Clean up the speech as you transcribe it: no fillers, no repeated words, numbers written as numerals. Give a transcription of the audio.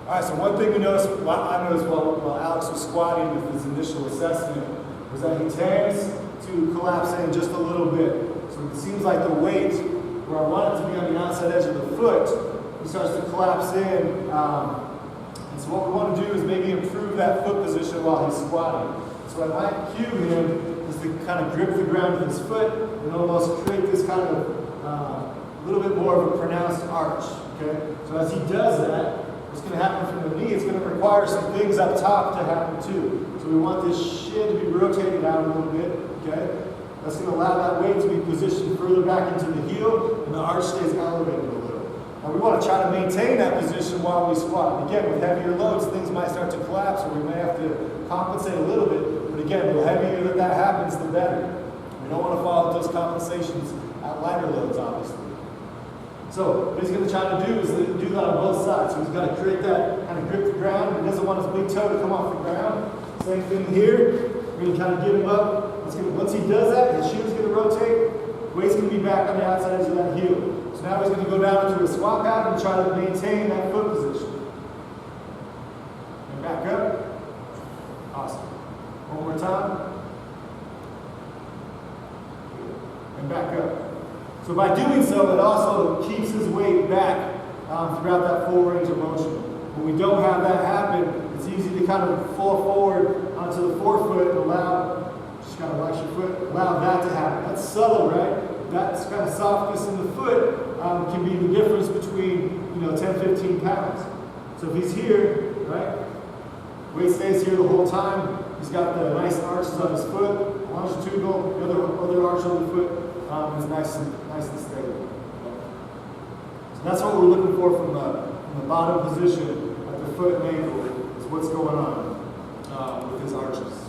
All right, so one thing we noticed, I noticed while Alex was squatting with his initial assessment was that he tends to collapse in just a little bit. So it seems like the weight, where I want it to be on the outside edge of the foot, he starts to collapse in. And so what we want to do is maybe improve that foot position while he's squatting. So I might cue him is to kind of grip the ground with his foot and almost create this kind of little bit more of a pronounced arch. Okay? So as he does that, what's going to happen from the knee, it's going to require some things up top to happen too. So we want this shin to be rotated out a little bit. Okay? That's going to allow that weight to be positioned further back into the heel, and the arch stays elevated a little. Now we want to try to maintain that position while we squat. Again, with heavier loads, things might start to collapse, or we may have to compensate a little bit. But again, the heavier that happens, the better. We don't want to fall with those compensations at lighter loads, obviously. So what he's going to try to do is do that on both sides. So he's got to create that kind of grip the ground. He doesn't want his big toe to come off the ground. Same thing here. We're going to kind of get him up. Once he does that, his shoe's going to rotate. Weight's going to be back on the outside edge of that heel. So now he's going to go down into a squat pattern and try to maintain that foot position. And back up. Awesome. One more time. And back up. So by doing so, it also keeps his weight back throughout that full range of motion. When we don't have that happen, it's easy to kind of fall forward onto the forefoot and allow, just kind of relax your foot, allow that to happen. That's subtle, right? That kind of softness in the foot can be the difference between 10, 15 pounds. So if he's here, right, weight stays here the whole time. He's got the nice arches on his foot, longitudinal, the other arch on the foot is nice and stable. So that's what we're looking for from the bottom position at the foot and ankle, is what's going on with his arches.